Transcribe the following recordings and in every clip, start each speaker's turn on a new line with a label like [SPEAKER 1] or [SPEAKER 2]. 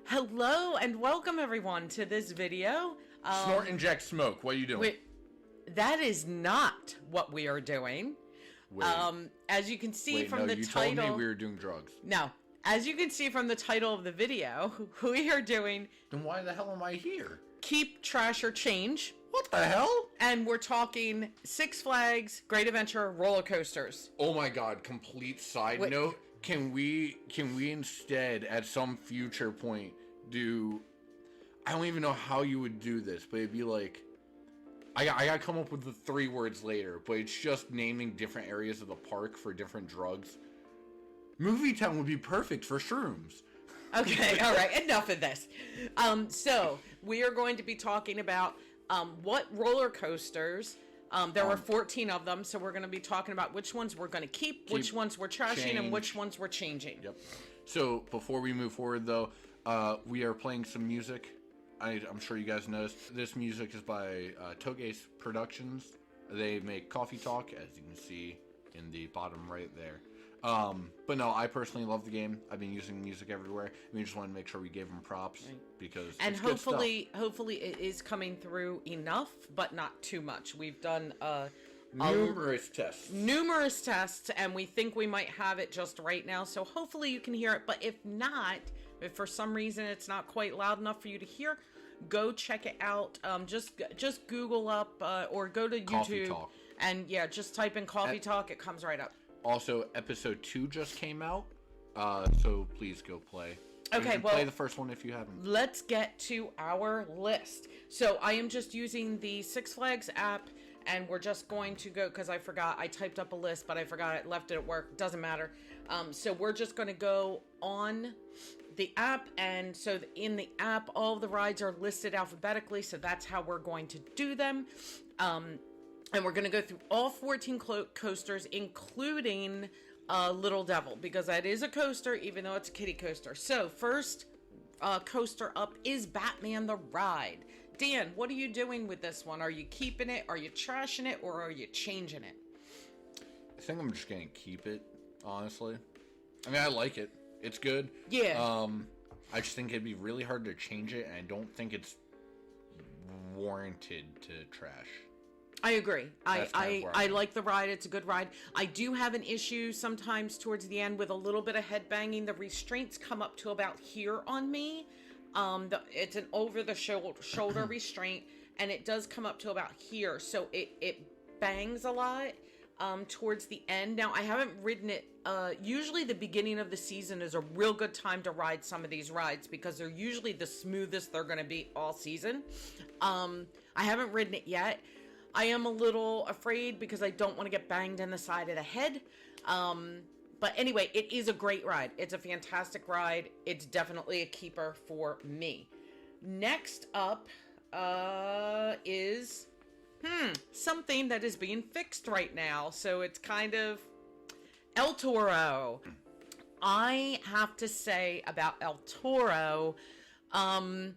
[SPEAKER 1] Hello and welcome everyone to this video.
[SPEAKER 2] Snort, inject, smoke. What are you doing?
[SPEAKER 1] Wait, that is not what we are doing. As you can see from the title,
[SPEAKER 2] you told me we were doing drugs.
[SPEAKER 1] No, as you can see from the title of the video, we are doing.
[SPEAKER 2] Then why the hell am I here?
[SPEAKER 1] Keep, trash, or change.
[SPEAKER 2] What the hell?
[SPEAKER 1] And we're talking Six Flags Great Adventure roller coasters.
[SPEAKER 2] Oh my god! Complete side note. Can we instead at some future point do? I don't even know how you would do this, but it'd be like, I gotta come up with the 3 words later, but it's just naming different areas of the park for different drugs. Movie Town would be perfect for shrooms.
[SPEAKER 1] Okay, all right, enough of this. So we are going to be talking about what roller coasters. There were 14 of them, so we're going to be talking about which ones we're going to keep, which ones we're trashing, and which ones we're changing.
[SPEAKER 2] Yep. So before we move forward, though, we are playing some music. I'm sure you guys noticed. This music is by Toge's Productions. They make Coffee Talk, as you can see in the bottom right there. But no, I personally love the game. I've been using music everywhere. We just want to make sure we give them props because
[SPEAKER 1] and hopefully it is coming through enough, but not too much. We've done
[SPEAKER 2] numerous tests,
[SPEAKER 1] and we think we might have it just right now. So hopefully you can hear it. But if not, if for some reason it's not quite loud enough for you to hear, go check it out. Just Google up or go to
[SPEAKER 2] Coffee
[SPEAKER 1] YouTube
[SPEAKER 2] Talk.
[SPEAKER 1] And just type in Coffee Talk. It comes right up.
[SPEAKER 2] Also, episode 2 just came out, so please go play.
[SPEAKER 1] Okay, well,
[SPEAKER 2] play the first one if you haven't.
[SPEAKER 1] Let's get to our list. So I am just using the Six Flags app, and we're just going to go, because I forgot, I typed up a list, but I forgot it, left it at work, doesn't matter. So we're just going to go on the app, and so in the app, all of the rides are listed alphabetically, so that's how we're going to do them. And we're going to go through all 14 coasters, including Little Devil, because that is a coaster, even though it's a kiddie coaster. So, first coaster up is Batman the Ride. Dan, what are you doing with this one? Are you keeping it, are you trashing it, or are you changing it?
[SPEAKER 2] I think I'm just going to keep it, honestly. I mean, I like it. It's good.
[SPEAKER 1] Yeah.
[SPEAKER 2] I just think it'd be really hard to change it, and I don't think it's warranted to trash.
[SPEAKER 1] I agree. I like the ride. It's a good ride. I do have an issue sometimes towards the end with a little bit of head banging. The restraints come up to about here on me. It's an over-the-shoulder restraint, and it does come up to about here. So it bangs a lot towards the end. Now, I haven't ridden it. Usually the beginning of the season is a real good time to ride some of these rides because they're usually the smoothest they're going to be all season. I haven't ridden it yet. I am a little afraid because I don't want to get banged in the side of the head. But anyway, it is a great ride. It's a fantastic ride. It's definitely a keeper for me. Next up is something that is being fixed right now. So it's kind of El Toro. I have to say about El Toro, I'm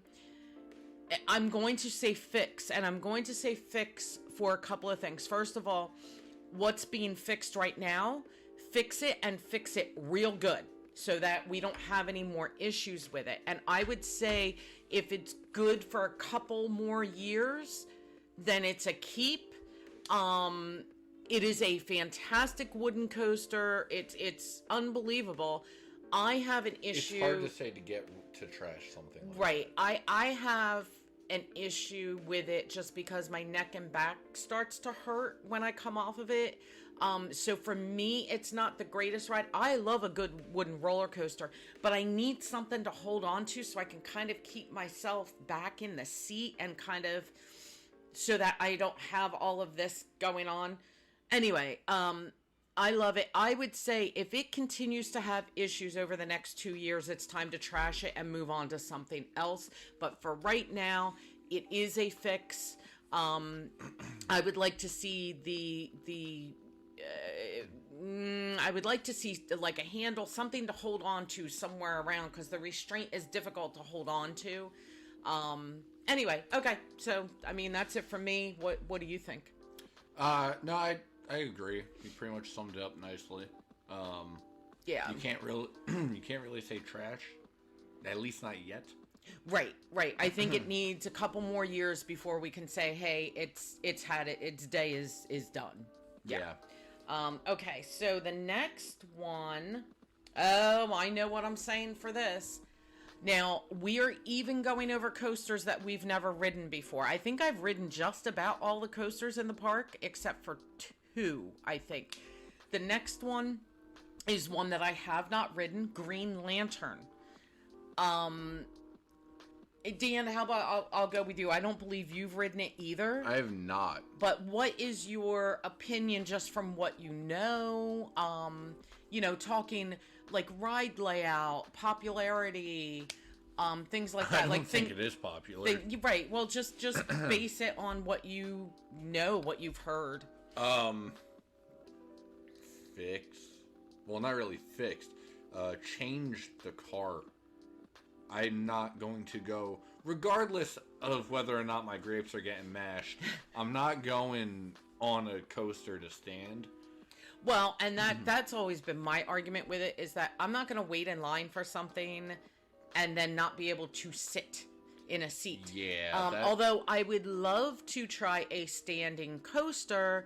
[SPEAKER 1] going to say fix, and I'm going to say fix for a couple of things. First of all, what's being fixed right now, fix it and fix it real good so that we don't have any more issues with it. And I would say if it's good for a couple more years, then it's a keep. It is a fantastic wooden coaster. It's unbelievable. I have an issue.
[SPEAKER 2] It's hard to say to get to trash something like
[SPEAKER 1] right. I have an issue with it just because my neck and back starts to hurt when I come off of it. So for me, it's not the greatest ride. I love a good wooden roller coaster, but I need something to hold on to so I can kind of keep myself back in the seat and kind of so that I don't have all of this going on. Anyway, I love it. I would say if it continues to have issues over the next 2 years, it's time to trash it and move on to something else. But for right now, it is a fix. I would like to see I would like to see like a handle, something to hold on to somewhere around because the restraint is difficult to hold on to. Anyway, okay. So, I mean, that's it for me. What do you think?
[SPEAKER 2] No, I agree. You pretty much summed it up nicely.
[SPEAKER 1] Yeah.
[SPEAKER 2] You can't really say trash. At least not yet.
[SPEAKER 1] Right. I think it needs a couple more years before we can say, hey, its had it, its day is done. Yeah. Okay, so the next one, oh, I know what I'm saying for this. Now, we are even going over coasters that we've never ridden before. I think I've ridden just about all the coasters in the park, except for 2, I think. The next one is one that I have not ridden, Green Lantern. Dan, how about I'll go with you. I don't believe you've ridden it either.
[SPEAKER 2] I have not.
[SPEAKER 1] But what is your opinion just from what you know? Talking like ride layout, popularity, things like that.
[SPEAKER 2] I don't think it is popular.
[SPEAKER 1] Right. Well, just base it on what you know, what you've heard.
[SPEAKER 2] Fix. Well, not really fixed. Change the car. I'm not going to go, regardless of whether or not my grapes are getting mashed, I'm not going on a coaster to stand.
[SPEAKER 1] Well, and that's always been my argument with it, is that I'm not going to wait in line for something and then not be able to sit in a seat.
[SPEAKER 2] Yeah.
[SPEAKER 1] Although I would love to try a standing coaster,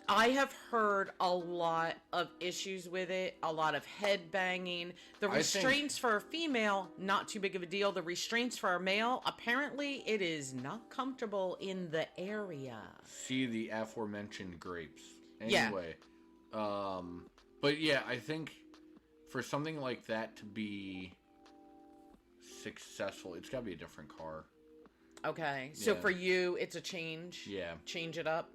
[SPEAKER 1] I have heard a lot of issues with it, a lot of head banging. The restraints for a female, not too big of a deal. The restraints for a male, apparently it is not comfortable in the area.
[SPEAKER 2] See the aforementioned grapes. Anyway. Yeah. But yeah, I think for something like that to be successful, it's got to be a different car.
[SPEAKER 1] Okay. So for you, it's a change?
[SPEAKER 2] Yeah.
[SPEAKER 1] Change it up?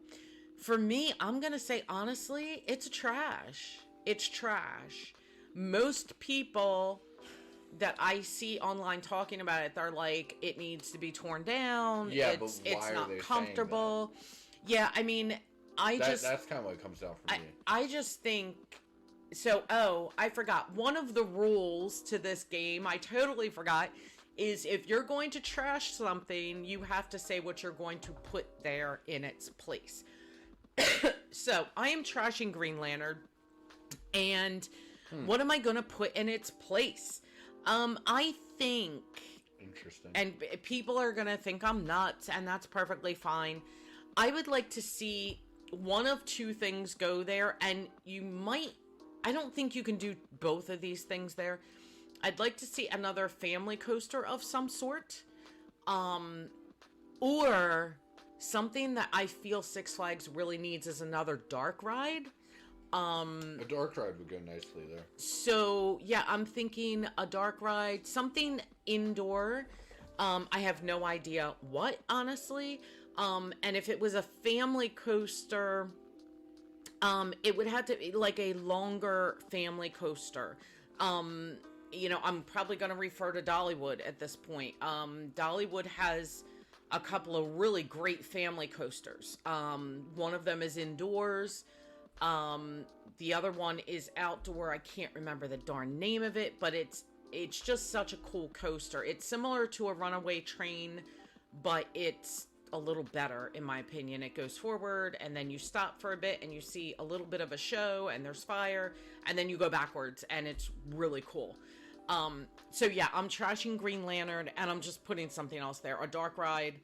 [SPEAKER 1] For me, I'm going to say, honestly, it's trash. It's trash. Most people that I see online talking about it, they're like, it needs to be torn down.
[SPEAKER 2] Yeah,
[SPEAKER 1] it's
[SPEAKER 2] why
[SPEAKER 1] not
[SPEAKER 2] are they
[SPEAKER 1] comfortable. Yeah, I mean, that's
[SPEAKER 2] kind of what comes out for me.
[SPEAKER 1] I just think, I forgot. One of the rules to this game, I totally forgot, is if you're going to trash something, you have to say what you're going to put there in its place. So, I am trashing Green Lantern, and what am I going to put in its place? I think...
[SPEAKER 2] Interesting.
[SPEAKER 1] And people are going to think I'm nuts, and that's perfectly fine. I would like to see one of 2 things go there, and I don't think you can do both of these things there. I'd like to see another family coaster of some sort, or... something that I feel Six Flags really needs is another dark ride.
[SPEAKER 2] A dark ride would go nicely there.
[SPEAKER 1] So, yeah, I'm thinking a dark ride, something indoor. I have no idea what, honestly. And if it was a family coaster, it would have to be like a longer family coaster. I'm probably going to refer to Dollywood at this point. Dollywood has a couple of really great family coasters. One of them is indoors. The other one is outdoor. I can't remember the darn name of it, but it's just such a cool coaster. It's similar to a runaway train, but it's a little better, in my opinion. It goes forward, and then you stop for a bit, and you see a little bit of a show, and there's fire, and then you go backwards, and it's really cool. So yeah, I'm trashing Green Lantern, and I'm just putting something else there. A dark ride.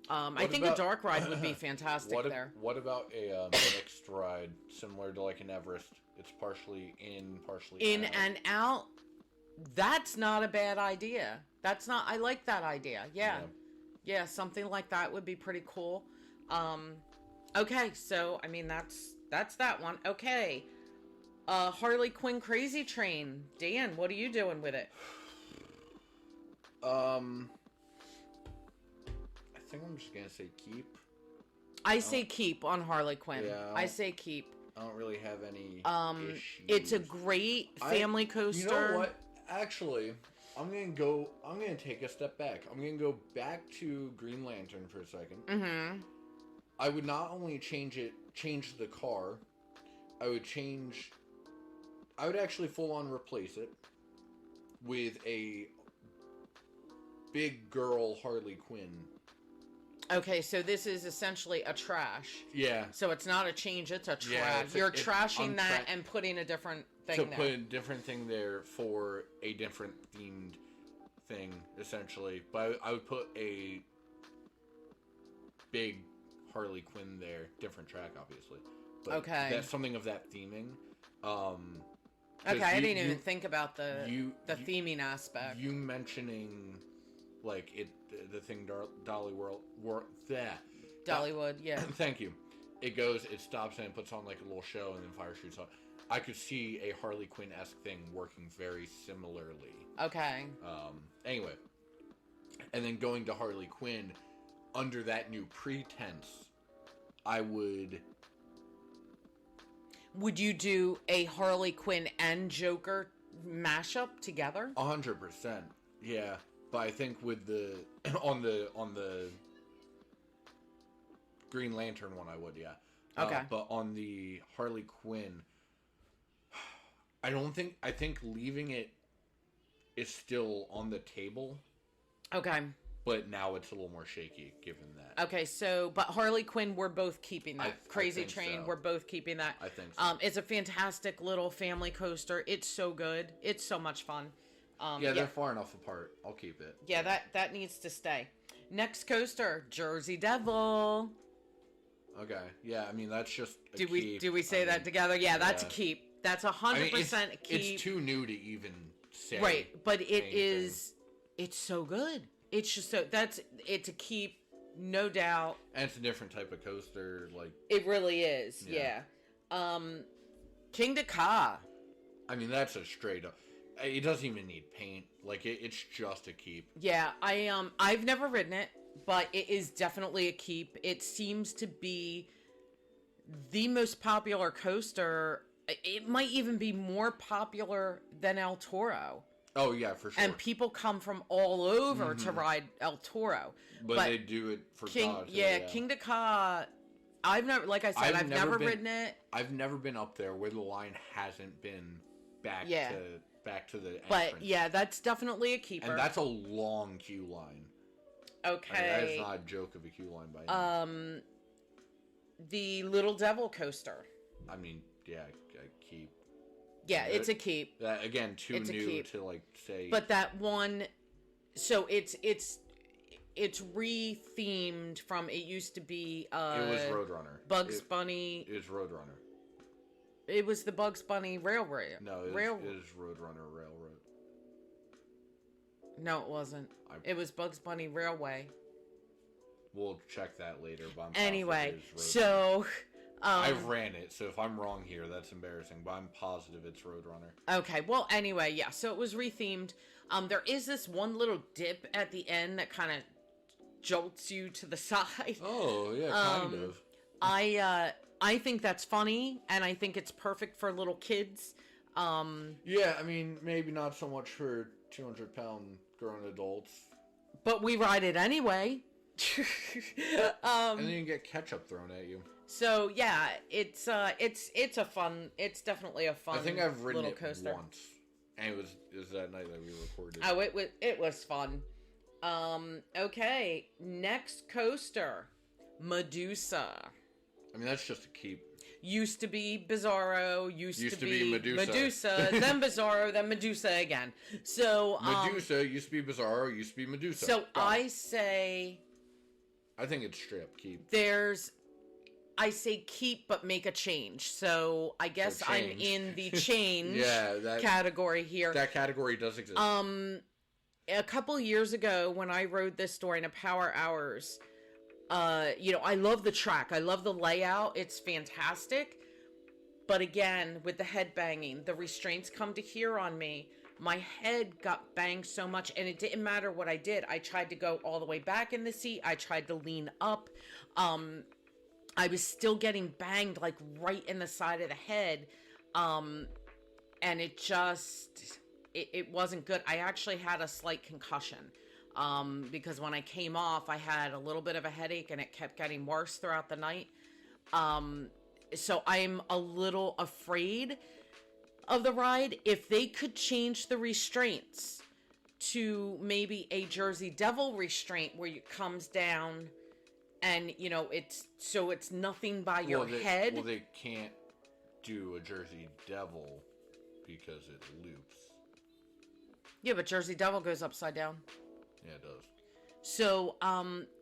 [SPEAKER 1] I think a dark ride would be fantastic there.
[SPEAKER 2] What about a mixed ride, similar to like an Everest? It's partially in, partially
[SPEAKER 1] in
[SPEAKER 2] out.
[SPEAKER 1] and out. That's not a bad idea. I like that idea. Yeah, something like that would be pretty cool. Okay, so I mean that's that one. Okay. Harley Quinn Crazy Train. Dan, what are you doing with it?
[SPEAKER 2] I think I'm just gonna say keep.
[SPEAKER 1] I say keep on Harley Quinn.
[SPEAKER 2] Yeah,
[SPEAKER 1] I say keep.
[SPEAKER 2] I don't really have any issues.
[SPEAKER 1] It's a great family coaster.
[SPEAKER 2] You know what? Actually, I'm gonna take a step back. I'm gonna go back to Green Lantern for a second.
[SPEAKER 1] Mm-hmm.
[SPEAKER 2] I would not only change the car, I would actually full on replace it with a big girl Harley Quinn.
[SPEAKER 1] Okay, so this is essentially a trash.
[SPEAKER 2] Yeah.
[SPEAKER 1] So it's not a change, it's a trash.
[SPEAKER 2] Yeah,
[SPEAKER 1] You're trashing that and putting a different thing there.
[SPEAKER 2] To put a different thing there for a different themed thing, essentially. But I would put a big Harley Quinn there. Different track, obviously. But
[SPEAKER 1] okay.
[SPEAKER 2] That's something of that theming.
[SPEAKER 1] Okay, I didn't even think about the theming aspect.
[SPEAKER 2] You mentioning, like, the thing Dollywood,
[SPEAKER 1] yeah.
[SPEAKER 2] Thank you. It stops and it puts on, like, a little show and then fire shoots on. I could see a Harley Quinn-esque thing working very similarly.
[SPEAKER 1] Okay.
[SPEAKER 2] Anyway. And then going to Harley Quinn, under that new pretense, I would...
[SPEAKER 1] Would you do a Harley Quinn and Joker mashup together?
[SPEAKER 2] 100%. Yeah. But I think with the... on the Green Lantern one, I would, yeah.
[SPEAKER 1] Okay.
[SPEAKER 2] But on the Harley Quinn... I think leaving it is still on the table.
[SPEAKER 1] Okay.
[SPEAKER 2] But now it's a little more shaky, given that.
[SPEAKER 1] Okay, but Harley Quinn, we're both keeping that. Crazy Train, so. We're both keeping that.
[SPEAKER 2] I think so.
[SPEAKER 1] It's a fantastic little family coaster. It's so good. It's so much fun.
[SPEAKER 2] They're far enough apart. I'll keep it.
[SPEAKER 1] Yeah, that needs to stay. Next coaster, Jersey Devil.
[SPEAKER 2] Okay. Yeah, I mean, that's just a
[SPEAKER 1] keep. Do we say that together? Yeah, that's a keep. That's 100% a keep.
[SPEAKER 2] It's too new to even say.
[SPEAKER 1] Right, but it's so good. It's just it's a keep, no doubt.
[SPEAKER 2] And it's a different type of coaster, like...
[SPEAKER 1] It really is, yeah. King Ka.
[SPEAKER 2] I mean, that's a straight up... It doesn't even need paint. Like, it's just a keep.
[SPEAKER 1] Yeah, I've never ridden it, but it is definitely a keep. It seems to be the most popular coaster. It might even be more popular than El Toro.
[SPEAKER 2] Oh, yeah, for sure.
[SPEAKER 1] And people come from all over to ride El Toro.
[SPEAKER 2] But they do it for Ka, too.
[SPEAKER 1] Yeah, King Ka, I've never, like I said, I've never ridden it.
[SPEAKER 2] I've never been up there where the line hasn't been back to the entrance.
[SPEAKER 1] But, yeah, that's definitely a keeper.
[SPEAKER 2] And that's a long queue line.
[SPEAKER 1] Okay.
[SPEAKER 2] That is not a joke of a queue line by any means.
[SPEAKER 1] The Little Devil coaster.
[SPEAKER 2] I mean, yeah, keep.
[SPEAKER 1] Yeah, it's a keep.
[SPEAKER 2] Again, too new to, like, say.
[SPEAKER 1] But that one, so it's re-themed from, it used to be,
[SPEAKER 2] it was Roadrunner.
[SPEAKER 1] Bugs Bunny.
[SPEAKER 2] It was Roadrunner.
[SPEAKER 1] It was the Bugs Bunny Railroad.
[SPEAKER 2] No, it was Roadrunner Railroad.
[SPEAKER 1] No, it wasn't. It was Bugs Bunny Railway.
[SPEAKER 2] We'll check that later. But
[SPEAKER 1] anyway, so...
[SPEAKER 2] I ran it, so if I'm wrong here, that's embarrassing, but I'm positive it's Roadrunner.
[SPEAKER 1] Okay, well, anyway, yeah, so it was rethemed. There is this one little dip at the end that kind of jolts you to the side.
[SPEAKER 2] Oh, yeah, kind of.
[SPEAKER 1] I think that's funny, and I think it's perfect for little kids.
[SPEAKER 2] Yeah, I mean, maybe not so much for 200-pound grown adults. But
[SPEAKER 1] we ride it anyway.
[SPEAKER 2] And then you get ketchup thrown at you.
[SPEAKER 1] So yeah, it's definitely a fun.
[SPEAKER 2] I think I've ridden
[SPEAKER 1] little coaster.
[SPEAKER 2] Once, and it was that night that we recorded.
[SPEAKER 1] Oh, it was fun. Okay, next coaster, Medusa.
[SPEAKER 2] I mean, that's just a keep.
[SPEAKER 1] Used to be Bizarro. Used to be
[SPEAKER 2] Medusa.
[SPEAKER 1] Then Bizarro. Then Medusa again. So
[SPEAKER 2] Medusa used to be Bizarro. Used to be Medusa.
[SPEAKER 1] So I say.
[SPEAKER 2] I think it's straight up keep.
[SPEAKER 1] I say keep, but make a change. So I guess I'm in the change category here.
[SPEAKER 2] That category does exist.
[SPEAKER 1] A couple years ago when I rode this story in a Power Hours, I love the track. I love the layout. It's fantastic. But again, with the head banging, the restraints come to here on me. My head got banged so much, and it didn't matter what I did. I tried to go all the way back in the seat. I tried to lean up. I was still getting banged, like, right in the side of the head. And it just... It wasn't good. I actually had a slight concussion. Because when I came off, I had a little bit of a headache, and it kept getting worse throughout the night. So I'm a little afraid of the ride. If they could change the restraints to maybe a Jersey Devil restraint where it comes down and, it's nothing by your head.
[SPEAKER 2] Well, they can't do a Jersey Devil because it loops.
[SPEAKER 1] Yeah, but Jersey Devil goes upside down.
[SPEAKER 2] Yeah, it does.
[SPEAKER 1] So,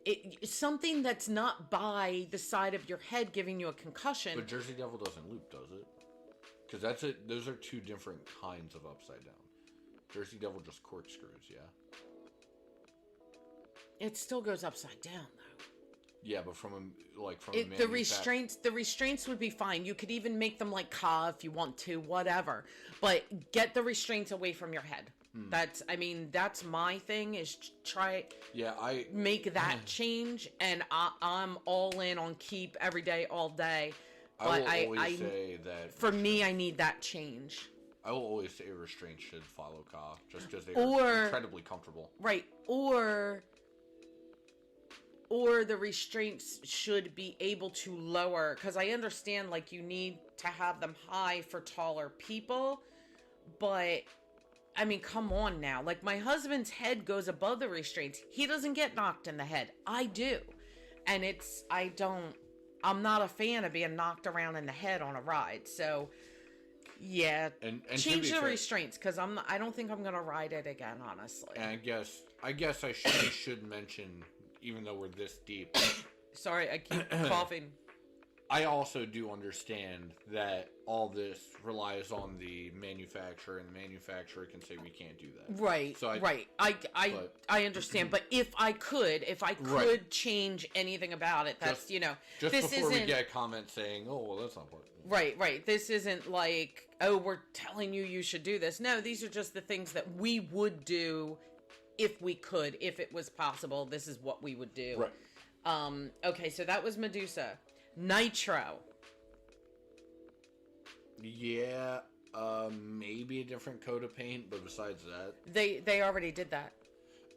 [SPEAKER 1] it's something that's not by the side of your head giving you a concussion.
[SPEAKER 2] But Jersey Devil doesn't loop, does it? Because that's it. Those are two different kinds of upside down. Jersey Devil just corkscrews, yeah?
[SPEAKER 1] It still goes upside down, though.
[SPEAKER 2] Yeah, but from
[SPEAKER 1] the restraints would be fine. You could even make them like Ka if you want to, whatever. But get the restraints away from your head. That's my thing is make that change, and I'm all in on keep every day, all day. But
[SPEAKER 2] I will always say that
[SPEAKER 1] for me, I need that change.
[SPEAKER 2] I will always say restraints should follow Ka, just because they are incredibly comfortable.
[SPEAKER 1] Right, or the restraints should be able to lower, because I understand like you need to have them high for taller people, but I mean, come on now. Like, my husband's head goes above the restraints. He doesn't get knocked in the head. I do. And I'm not a fan of being knocked around in the head on a ride. So, yeah. And change the restraints, because I don't think I'm going to ride it again, honestly.
[SPEAKER 2] And I guess I should mention, even though we're this deep.
[SPEAKER 1] Sorry, I keep coughing.
[SPEAKER 2] I also do understand that all this relies on the manufacturer, and the manufacturer can say we can't do that.
[SPEAKER 1] Right. So I understand, but if I could right. change anything about it, that's
[SPEAKER 2] just this before we get a comment saying, "Oh, well, that's not important."
[SPEAKER 1] Right. This isn't like, "Oh, we're telling you should do this." No, these are just the things that we would do if we could, if it was possible. This is what we would do.
[SPEAKER 2] Right.
[SPEAKER 1] Okay, so that was Medusa. Nitro.
[SPEAKER 2] Yeah, maybe a different coat of paint, but besides that,
[SPEAKER 1] they already did that.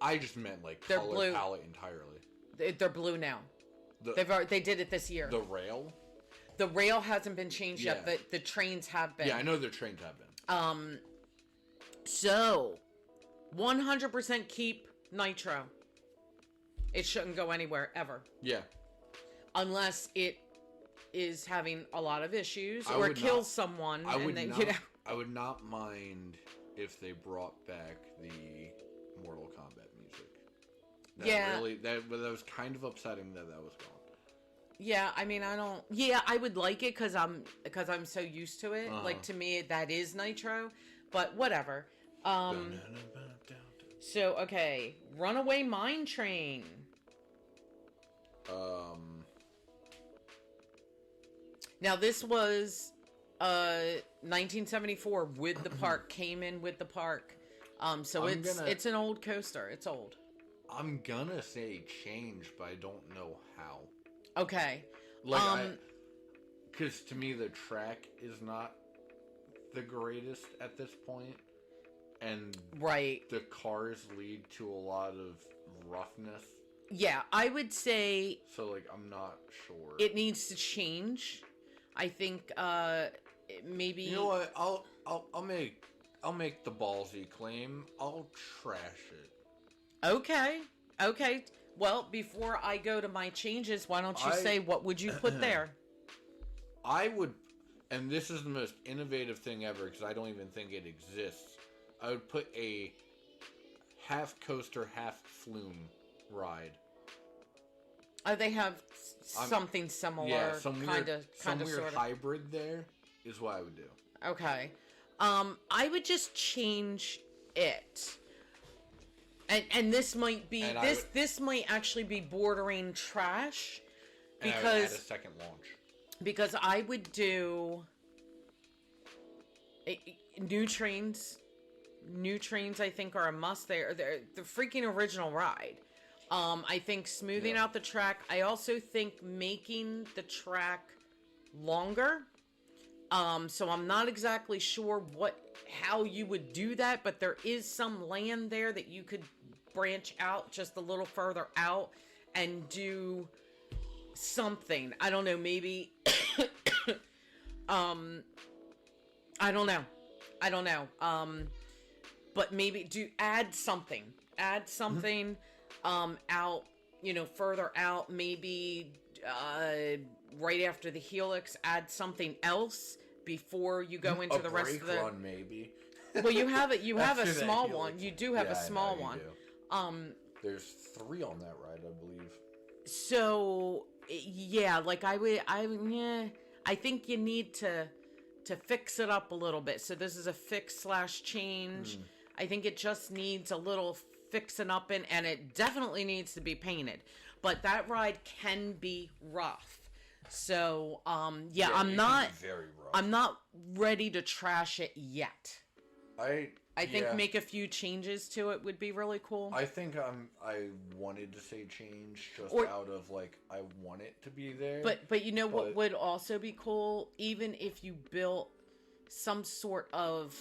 [SPEAKER 2] I just meant like
[SPEAKER 1] they're
[SPEAKER 2] color
[SPEAKER 1] blue.
[SPEAKER 2] Palette entirely.
[SPEAKER 1] They're blue now. They did it this year.
[SPEAKER 2] The rail.
[SPEAKER 1] The rail hasn't been changed yet. The trains have been.
[SPEAKER 2] Yeah, I know the trains have been.
[SPEAKER 1] So 100% keep Nitro. It shouldn't go anywhere ever.
[SPEAKER 2] Yeah. Unless
[SPEAKER 1] it is having a lot of issues or kills someone.
[SPEAKER 2] I would not mind if they brought back the Mortal Kombat music. That was kind of upsetting that was gone.
[SPEAKER 1] Yeah, I mean, I would like it because I'm so used to it. Like, to me, that is Nitro, but whatever. So, okay, Runaway Mine Train. Now, this was 1974 with the park, came in with the park. So it's an old coaster. It's old.
[SPEAKER 2] I'm gonna say change, but I don't know how.
[SPEAKER 1] Okay.
[SPEAKER 2] Because to me, the track is not the greatest at this point, and the cars lead to a lot of roughness.
[SPEAKER 1] Yeah, I would say.
[SPEAKER 2] So, I'm not sure.
[SPEAKER 1] It needs to change. I think maybe.
[SPEAKER 2] You know what? I'll make the ballsy claim. I'll trash it.
[SPEAKER 1] Okay. Well, before I go to my changes, why don't you say what would you put there?
[SPEAKER 2] I would, and this is the most innovative thing ever because I don't even think it exists. I would put a half coaster, half flume ride.
[SPEAKER 1] They have something similar.
[SPEAKER 2] Yeah, some weird hybrid there is what I would do.
[SPEAKER 1] Okay. I would just change it. And this might be this might actually be bordering trash because
[SPEAKER 2] I would add a second launch.
[SPEAKER 1] Because I would do new trains. New trains, I think, are a must. They're the freaking original ride. I think smoothing out the track. I also think making the track longer. So I'm not exactly sure how you would do that, but there is some land there that you could branch out just a little further out and do something. I don't know, maybe I don't know. But maybe add something out, further out, maybe right after the helix, add something else before you go into the rest of the
[SPEAKER 2] run, maybe.
[SPEAKER 1] Well, you have it. You have a small one. You do have a small one.
[SPEAKER 2] There's 3 on that ride, I believe.
[SPEAKER 1] So yeah, like I think you need to fix it up a little bit. So this is a fix/change. I think it just needs a little fixing up and it definitely needs to be painted. But that ride can be rough. So yeah, I'm not ready to trash it yet. I think make a few changes to it would be really cool.
[SPEAKER 2] I think I wanted to say change just out of like I want it to be there.
[SPEAKER 1] But you know what would also be cool? Even if you built some sort of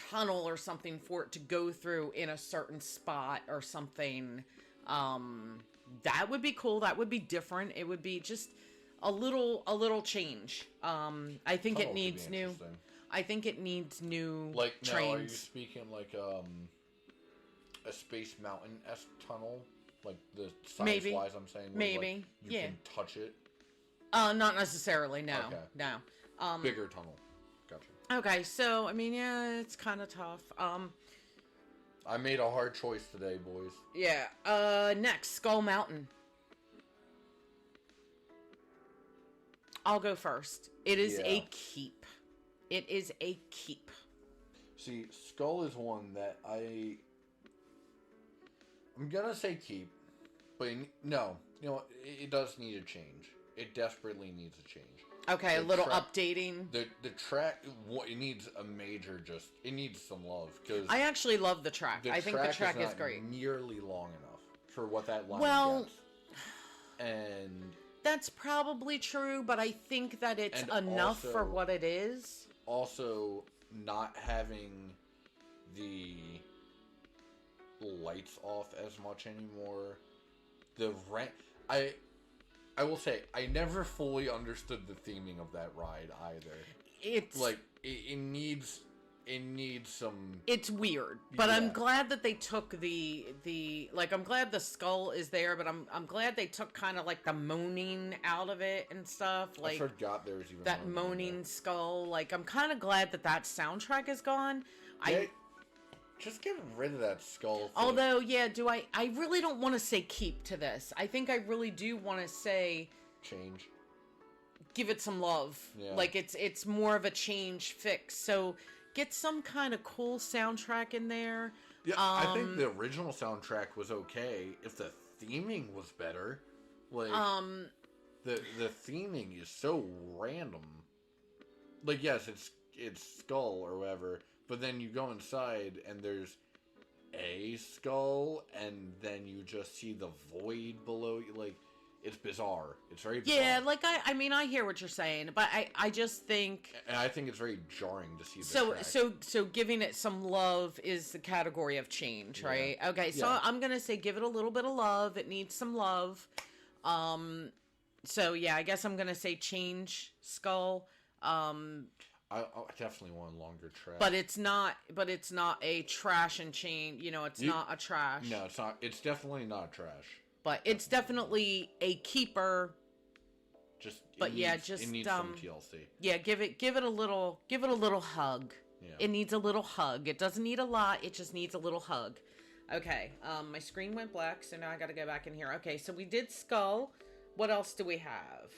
[SPEAKER 1] tunnel or something for it to go through in a certain spot or something, that would be cool. That would be different. It would be just a little change. I think it needs new. I think it needs new trains.
[SPEAKER 2] Now, are you speaking like a Space Mountain-esque tunnel? Like the size-wise, I'm saying?
[SPEAKER 1] Maybe.
[SPEAKER 2] You can touch it?
[SPEAKER 1] Not necessarily, no.
[SPEAKER 2] Okay.
[SPEAKER 1] No.
[SPEAKER 2] Bigger tunnel. Gotcha.
[SPEAKER 1] Okay, so, I mean, yeah, it's kind of tough.
[SPEAKER 2] I made a hard choice today, boys.
[SPEAKER 1] Yeah. Next, Skull Mountain. I'll go first. It is a keep. It is a keep.
[SPEAKER 2] See, Skull is one that I'm gonna say keep, but no, you know, it does need a change. It desperately needs a change.
[SPEAKER 1] Okay, a little updating.
[SPEAKER 2] The track, it needs a major it needs some love. Cause
[SPEAKER 1] I actually love the track. I think the track is great.
[SPEAKER 2] Nearly long enough for what that line gets. And
[SPEAKER 1] that's probably true, but I think that it's enough for what it is.
[SPEAKER 2] Also, not having the lights off as much anymore. I will say, I never fully understood the theming of that ride either.
[SPEAKER 1] It's
[SPEAKER 2] like it needs some.
[SPEAKER 1] It's weird, but I'm glad that they took the like. I'm glad the skull is there, but I'm glad they took kind of like the moaning out of it and stuff. Like
[SPEAKER 2] I forgot there was even
[SPEAKER 1] that moaning skull. Like I'm kind of glad that soundtrack is gone.
[SPEAKER 2] Just get rid of that skull.
[SPEAKER 1] Although, I really don't want to say keep to this. I think I really do want to say
[SPEAKER 2] change.
[SPEAKER 1] Give it some love. Yeah. Like it's more of a change fix. So get some kind of cool soundtrack in there.
[SPEAKER 2] Yeah, I think the original soundtrack was okay. If the theming was better, like the theming is so random. Like yes, it's Skull or whatever. But then you go inside and there's a skull, and then you just see the void below you. Like, it's bizarre. It's very bizarre.
[SPEAKER 1] Yeah, like, I mean, I hear what you're saying, but I just think...
[SPEAKER 2] And I think it's very jarring to see this
[SPEAKER 1] track. So giving it some love is the category of change, right? Okay, so I'm going to say give it a little bit of love. It needs some love. So, yeah, I guess I'm going to say change Skull.
[SPEAKER 2] I definitely want a longer track.
[SPEAKER 1] But it's not a trash and change. You know, it's not a trash.
[SPEAKER 2] No, it's not. It's definitely not trash.
[SPEAKER 1] But it's definitely a keeper.
[SPEAKER 2] It needs some TLC.
[SPEAKER 1] Yeah, give it a little hug. Yeah. It needs a little hug. It doesn't need a lot. It just needs a little hug. Okay. My screen went black, so now I got to go back in here. Okay, so we did Skull. What else do we have?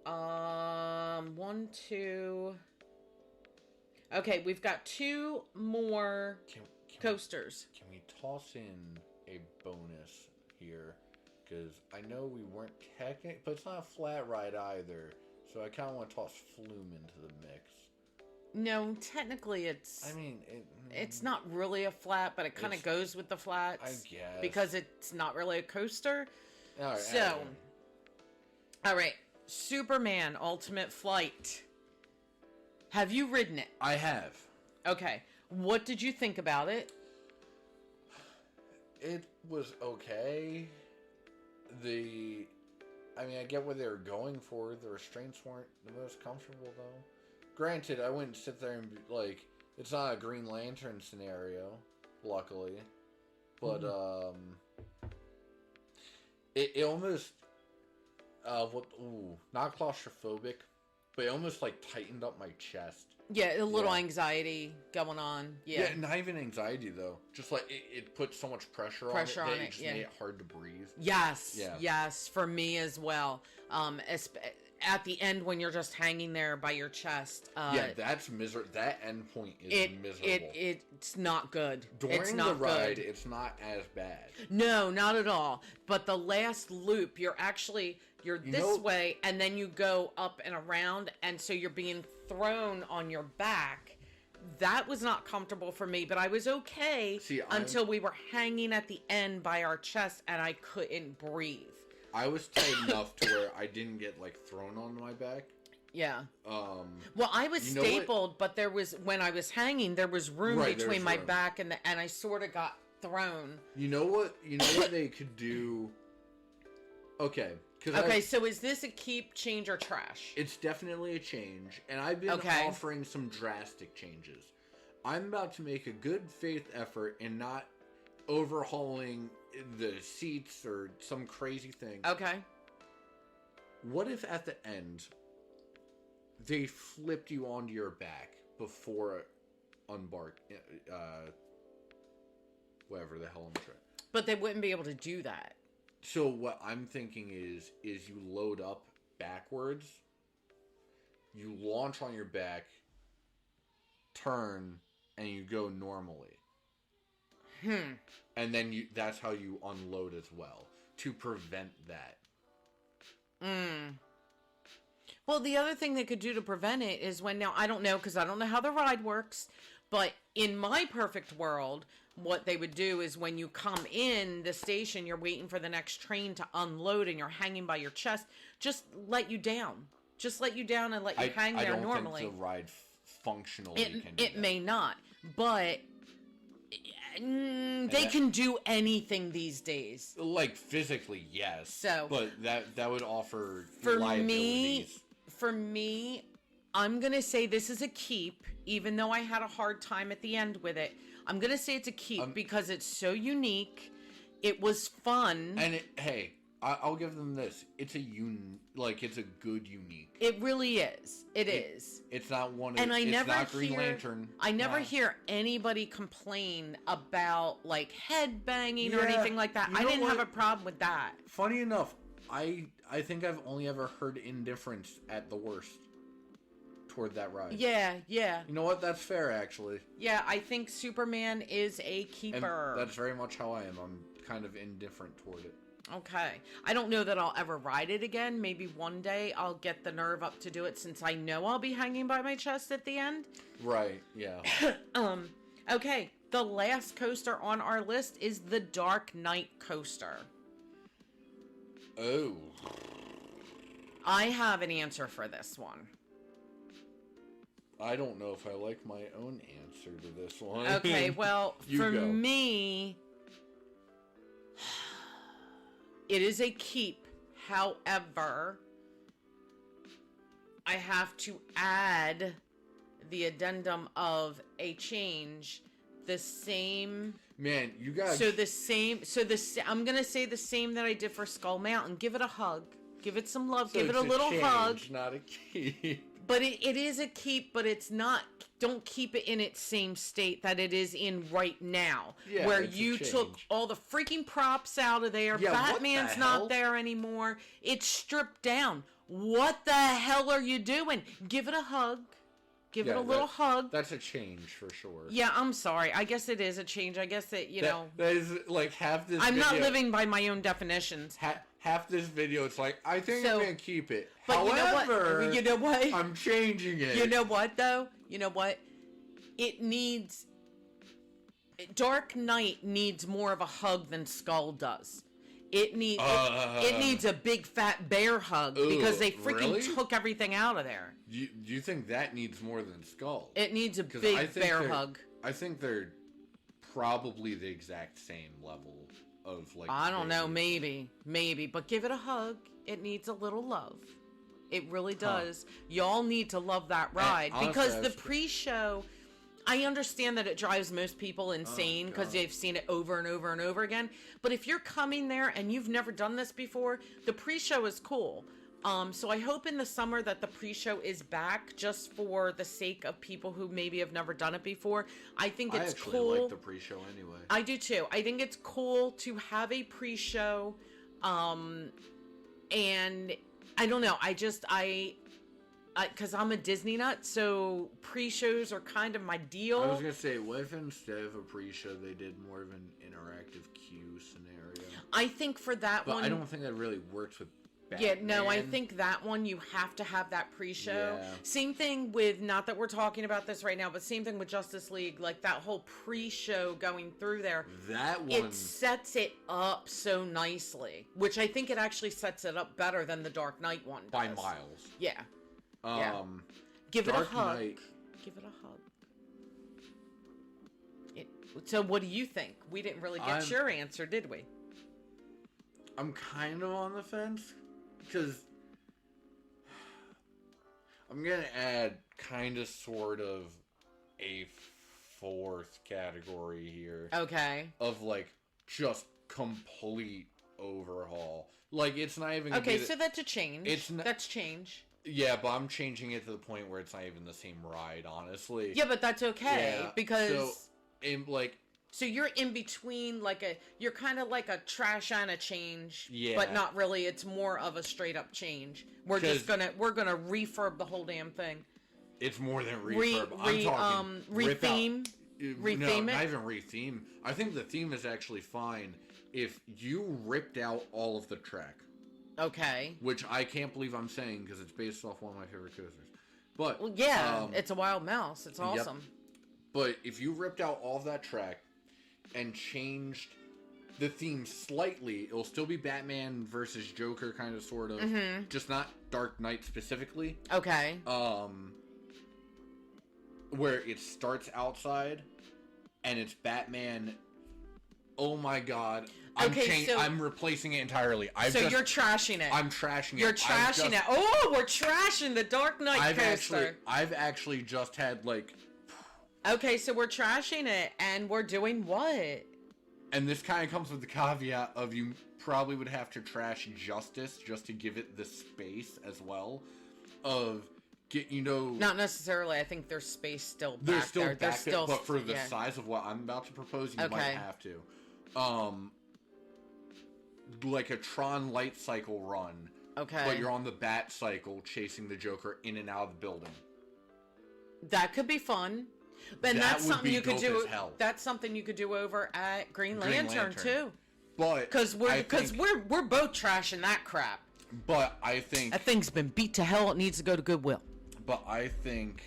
[SPEAKER 1] 1, 2. Okay, we've got 2 more coasters.
[SPEAKER 2] Can we toss in a bonus here? Because I know we weren't technically, but it's not a flat ride either. So I kind of want to toss Flume into the mix.
[SPEAKER 1] No, technically it's... I mean... it's not really a flat, but it kind of goes with the flats.
[SPEAKER 2] I guess.
[SPEAKER 1] Because it's not really a coaster.
[SPEAKER 2] All right.
[SPEAKER 1] So... All right. Superman Ultimate Flight. Have you ridden it?
[SPEAKER 2] I have.
[SPEAKER 1] Okay. What did you think about it?
[SPEAKER 2] It was okay. I mean, I get what they were going for. The restraints weren't the most comfortable, though. Granted, I wouldn't sit there and be like, it's not a Green Lantern scenario, luckily. But, it almost... not claustrophobic, but it almost like tightened up my chest.
[SPEAKER 1] Yeah, a little anxiety going on. Yeah.
[SPEAKER 2] Not even anxiety though. Just like it put so much pressure on it that it just made it hard to breathe.
[SPEAKER 1] Yes. Yeah. Yes, for me as well. At the end when you're just hanging there by your chest.
[SPEAKER 2] That's miserable. That end point is miserable.
[SPEAKER 1] It's not good.
[SPEAKER 2] During the ride, it's not as bad.
[SPEAKER 1] No, not at all. But the last loop, you're this way, and then you go up and around, and so you're being thrown on your back. That was not comfortable for me, but I was okay until we were hanging at the end by our chest, and I couldn't breathe.
[SPEAKER 2] I was tight enough to where I didn't get like thrown on my back.
[SPEAKER 1] Yeah. Well, I was stapled, but there was when I was hanging, there was room between my back and I sort of got thrown.
[SPEAKER 2] You know what they could do? Okay.
[SPEAKER 1] So is this a keep, change, or trash?
[SPEAKER 2] It's definitely a change, and I've been offering some drastic changes. I'm about to make a good faith effort in not overhauling the seats or some crazy thing.
[SPEAKER 1] Okay.
[SPEAKER 2] What if at the end they flipped you onto your back before whatever the hell I'm trying.
[SPEAKER 1] But they wouldn't be able to do that.
[SPEAKER 2] So what I'm thinking is you load up backwards, you launch on your back, turn, and you go normally. And then that's how you unload as well, to prevent that.
[SPEAKER 1] Well, the other thing they could do to prevent it is now, I don't know, because I don't know how the ride works, but in my perfect world, what they would do is when you come in the station, you're waiting for the next train to unload and you're hanging by your chest, just let you down. Just let you down and let you hang there normally.
[SPEAKER 2] I don't think the ride functionally can do that.
[SPEAKER 1] It may not, but they can do anything these days.
[SPEAKER 2] Like physically, yes. But that would offer
[SPEAKER 1] liabilities. For me, I'm going to say this is a keep, even though I had a hard time at the end with it. I'm going to say it's a keep because it's so unique. It was fun.
[SPEAKER 2] And I'll give them this. It's it's a good unique.
[SPEAKER 1] It really is. It is.
[SPEAKER 2] It's not one of it's not Green Lantern.
[SPEAKER 1] I never hear anybody complain about like head banging or anything like that. I didn't have a problem with that.
[SPEAKER 2] Funny enough, I think I've only ever heard indifference at the worst toward that ride.
[SPEAKER 1] Yeah.
[SPEAKER 2] You know what? That's fair, actually.
[SPEAKER 1] Yeah, I think Superman is a keeper.
[SPEAKER 2] And that's very much how I am. I'm kind of indifferent toward it.
[SPEAKER 1] Okay. I don't know that I'll ever ride it again. Maybe one day I'll get the nerve up to do it since I know I'll be hanging by my chest at the end.
[SPEAKER 2] Right, yeah.
[SPEAKER 1] Okay. The last coaster on our list is the Dark Knight coaster.
[SPEAKER 2] Oh.
[SPEAKER 1] I have an answer for this one.
[SPEAKER 2] I don't know if I like my own answer to this one.
[SPEAKER 1] Okay, well, for me, it is a keep. However, I have to add the addendum of a change. The same.
[SPEAKER 2] Man, you guys.
[SPEAKER 1] I'm gonna say the same that I did for Skull Mountain. Give it a hug. Give it some love. Give it a little hug.
[SPEAKER 2] Not a keep.
[SPEAKER 1] But it is a keep, but it's not. Don't keep it in its same state that it is in right now. Yeah, where you took all the freaking props out of there. Yeah, Batman's not there anymore. It's stripped down. What the hell are you doing? Give it a hug. Give it a little hug.
[SPEAKER 2] That's a change for sure.
[SPEAKER 1] Yeah, I'm sorry. I guess it is a change. I guess that,
[SPEAKER 2] that is like half this
[SPEAKER 1] I'm not living by my own definitions.
[SPEAKER 2] Half this video, it's like, I think I'm going to keep it.
[SPEAKER 1] But
[SPEAKER 2] however,
[SPEAKER 1] you know what?
[SPEAKER 2] I'm changing it.
[SPEAKER 1] You know what, though? You know what? Dark Knight needs more of a hug than Skull does. It needs a big fat bear hug because they freaking took everything out of there.
[SPEAKER 2] Do you think that needs more than Skull?
[SPEAKER 1] It needs a big bear hug.
[SPEAKER 2] I think they're probably the exact same level of like.
[SPEAKER 1] I don't know, maybe, but give it a hug. It needs a little love. It really does. Y'all need to love that ride because the pre-show. I understand that it drives most people insane because they've seen it over and over and over again. But if you're coming there and you've never done this before, the pre-show is cool. So I hope in the summer that the pre-show is back, just for the sake of people who maybe have never done it before. I think it's cool.
[SPEAKER 2] I like the pre-show anyway.
[SPEAKER 1] I do too. I think it's cool to have a pre-show, and I don't know. Because I'm a Disney nut, so pre-shows are kind of my deal.
[SPEAKER 2] I was gonna say, what if instead of a pre-show they did more of an interactive queue scenario?
[SPEAKER 1] I think for that one,
[SPEAKER 2] I don't think that really works with Batman.
[SPEAKER 1] Yeah, no, I think that one you have to have that pre-show.
[SPEAKER 2] Yeah.
[SPEAKER 1] Same thing with, not that we're talking about this right now, but same thing with Justice League, like that whole pre-show going through there.
[SPEAKER 2] That one,
[SPEAKER 1] it sets it up so nicely, which I think it actually sets it up better than the Dark Knight one does.
[SPEAKER 2] By miles.
[SPEAKER 1] Yeah. Give it a hug. Give it a hug. So what do you think? We didn't really get your answer, did we?
[SPEAKER 2] I'm kind of on the fence, because I'm going to add kind of sort of a fourth category here.
[SPEAKER 1] Okay.
[SPEAKER 2] Of, like, just complete overhaul. Like, it's not even...
[SPEAKER 1] Okay, so that's a change. That's change.
[SPEAKER 2] Yeah, but I'm changing it to the point where it's not even the same ride, honestly.
[SPEAKER 1] Yeah, but that's okay, because...
[SPEAKER 2] So
[SPEAKER 1] you're in between, you're kind of like a trash and a change,
[SPEAKER 2] yeah,
[SPEAKER 1] but not really. It's more of a straight up change. We're gonna refurb the whole damn thing.
[SPEAKER 2] It's more than refurb. I'm talking
[SPEAKER 1] retheme. Retheme
[SPEAKER 2] no,
[SPEAKER 1] it?
[SPEAKER 2] not even retheme. I think the theme is actually fine if you ripped out all of the track.
[SPEAKER 1] Okay.
[SPEAKER 2] Which I can't believe I'm saying, because it's based off one of my favorite coasters. But
[SPEAKER 1] well, yeah, it's a Wild Mouse. It's awesome.
[SPEAKER 2] Yep. But if you ripped out all of that track and changed the theme slightly, it'll still be Batman versus Joker, kind of, sort of.
[SPEAKER 1] Mm-hmm.
[SPEAKER 2] Just not Dark Knight specifically.
[SPEAKER 1] Okay.
[SPEAKER 2] Where it starts outside, and it's Batman. Oh my god. I'm replacing it entirely.
[SPEAKER 1] You're trashing it.
[SPEAKER 2] I'm trashing it.
[SPEAKER 1] You're trashing it. Oh, we're trashing the Dark Knight coaster.
[SPEAKER 2] I've actually just had, like...
[SPEAKER 1] Okay, so we're trashing it, and we're doing what?
[SPEAKER 2] And this kind of comes with the caveat of you probably would have to trash Justice just to give it the space as well. Not
[SPEAKER 1] necessarily. I think there's space still back
[SPEAKER 2] They're still
[SPEAKER 1] there.
[SPEAKER 2] back there, but for the size of what I'm about to propose, you might have to. Like a Tron light cycle run.
[SPEAKER 1] Okay.
[SPEAKER 2] But you're on the Bat cycle chasing the Joker in and out of the building.
[SPEAKER 1] That could be fun. But that's something you could do. That's something you could do over at Green Lantern too.
[SPEAKER 2] But
[SPEAKER 1] because we're both trashing that crap.
[SPEAKER 2] But I think
[SPEAKER 1] that thing's been beat to hell. It needs to go to Goodwill.
[SPEAKER 2] But I think,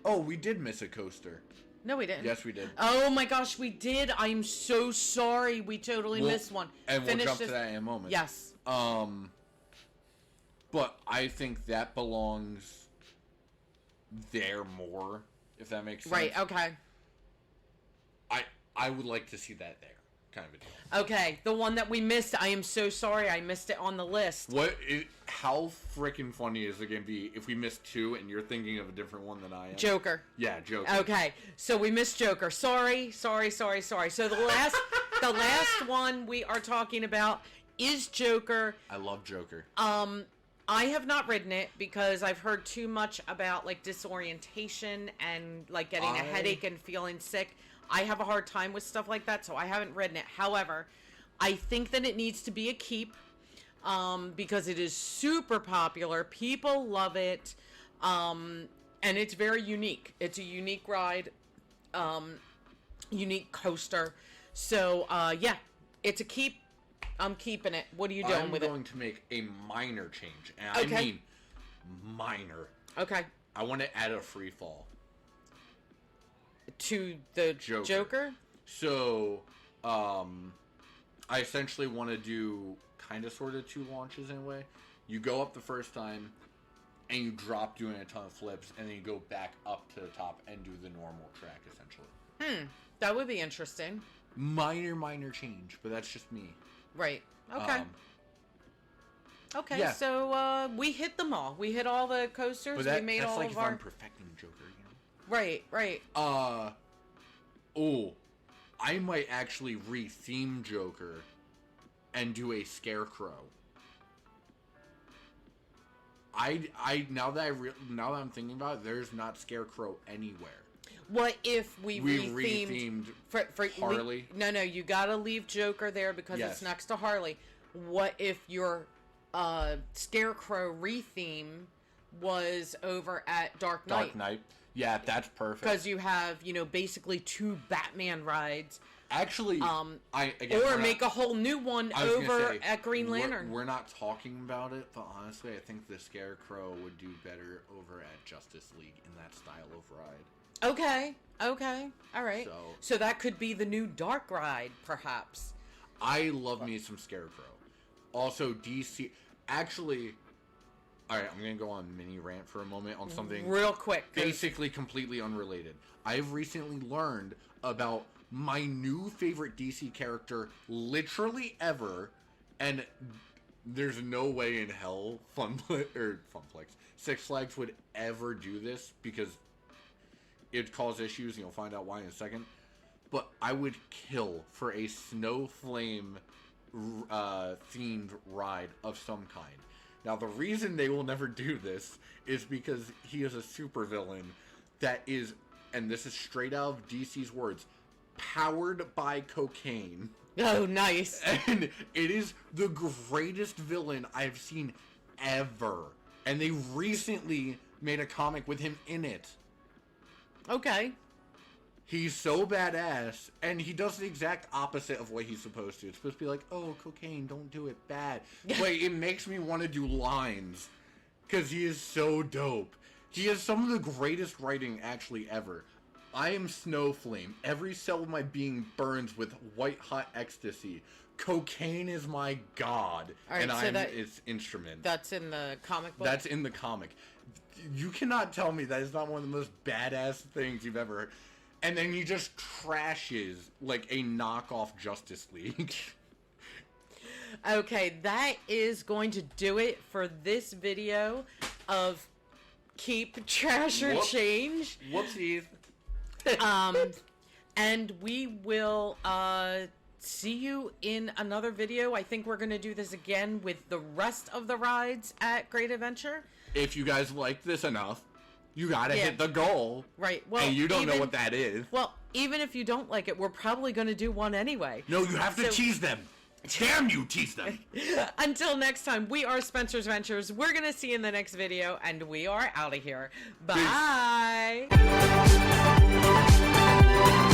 [SPEAKER 2] oh, we did miss a coaster.
[SPEAKER 1] No, we didn't.
[SPEAKER 2] Yes, we did.
[SPEAKER 1] Oh my gosh, we did. I'm so sorry. We totally missed one.
[SPEAKER 2] And we'll jump to that in a moment.
[SPEAKER 1] Yes.
[SPEAKER 2] But I think that belongs there more, if that makes sense.
[SPEAKER 1] Right, okay.
[SPEAKER 2] I would like to see that there, kind of a deal.
[SPEAKER 1] Okay, the one that we missed, I am so sorry I missed it on the list.
[SPEAKER 2] How freaking funny is it going to be if we miss two and you're thinking of a different one than I am?
[SPEAKER 1] Joker.
[SPEAKER 2] Yeah, Joker.
[SPEAKER 1] Okay, so we missed Joker. Sorry. So the last one we are talking about is Joker.
[SPEAKER 2] I love Joker.
[SPEAKER 1] I have not ridden it because I've heard too much about like disorientation and like getting a headache and feeling sick. I have a hard time with stuff like that, so I haven't ridden it. However, I think that it needs to be a keep because it is super popular. People love it, and it's very unique. It's a unique ride, unique coaster. So, yeah, it's a keep. I'm keeping it. What are you doing with it?
[SPEAKER 2] I'm going to make a minor change, and I mean minor.
[SPEAKER 1] Okay.
[SPEAKER 2] I want to add a free fall.
[SPEAKER 1] To the Joker?
[SPEAKER 2] So, I essentially want to do kind of sort of two launches in a way. You go up the first time, and you drop doing a ton of flips, and then you go back up to the top and do the normal track, essentially.
[SPEAKER 1] That would be interesting.
[SPEAKER 2] Minor change, but that's just me.
[SPEAKER 1] Right. Okay. Okay, yeah. So we hit them all. We hit all the coasters.
[SPEAKER 2] But
[SPEAKER 1] we made
[SPEAKER 2] that's
[SPEAKER 1] all
[SPEAKER 2] like
[SPEAKER 1] of
[SPEAKER 2] if
[SPEAKER 1] our...
[SPEAKER 2] I'm perfecting Joker, you know?
[SPEAKER 1] Right.
[SPEAKER 2] I might actually re-theme Joker and do a Scarecrow. I now that I'm thinking about it, there's not Scarecrow anywhere.
[SPEAKER 1] What if we rethemed
[SPEAKER 2] for Harley?
[SPEAKER 1] No, you gotta leave Joker there because it's next to Harley. What if your Scarecrow retheme was over at Dark Knight?
[SPEAKER 2] Dark Knight. Yeah, that's perfect.
[SPEAKER 1] Because you have, basically 2 Batman rides.
[SPEAKER 2] Actually,
[SPEAKER 1] make a whole new one over at Green Lantern.
[SPEAKER 2] We're not talking about it, but honestly, I think the Scarecrow would do better over at Justice League in that style of ride.
[SPEAKER 1] Okay, all right. So that could be the new Dark ride, perhaps.
[SPEAKER 2] I love me some Scarecrow. Also, DC... Actually... Alright, I'm going to go on a mini rant for a moment on something...
[SPEAKER 1] Real quick.
[SPEAKER 2] Basically completely unrelated. I've recently learned about my new favorite DC character literally ever, and there's no way in hell Six Flags would ever do this because it'd cause issues, and you'll find out why in a second. But I would kill for a Snow Flame themed ride of some kind. Now, the reason they will never do this is because he is a supervillain that is, and this is straight out of DC's words, powered by cocaine.
[SPEAKER 1] Oh, nice.
[SPEAKER 2] And it is the greatest villain I've seen ever. And they recently made a comic with him in it.
[SPEAKER 1] Okay.
[SPEAKER 2] He's so badass, and he does the exact opposite of what he's supposed to. It's supposed to be like, oh, cocaine, don't do it, bad. But it makes me want to do lines, because he is so dope. He has some of the greatest writing, actually, ever. I am Snowflame. Every cell of my being burns with white-hot ecstasy. Cocaine is my god, right, and I'm its instrument.
[SPEAKER 1] That's in the comic book?
[SPEAKER 2] That's in the comic. You cannot tell me that is not one of the most badass things you've ever heard. And then he just trashes like a knockoff Justice League.
[SPEAKER 1] Okay, that is going to do it for this video of Keep Trash or Change.
[SPEAKER 2] Whoopsies.
[SPEAKER 1] And we will see you in another video. I think we're going to do this again with the rest of the rides at Great Adventure.
[SPEAKER 2] If you guys like this enough, you gotta hit the goal.
[SPEAKER 1] Right. Well,
[SPEAKER 2] and you don't know what that is.
[SPEAKER 1] Well, even if you don't like it, we're probably going to do one anyway.
[SPEAKER 2] No, you have to tease them. Damn you, tease them.
[SPEAKER 1] Until next time, we are Spencer's Ventures. We're going to see you in the next video, and we are out of here. Bye. Peace.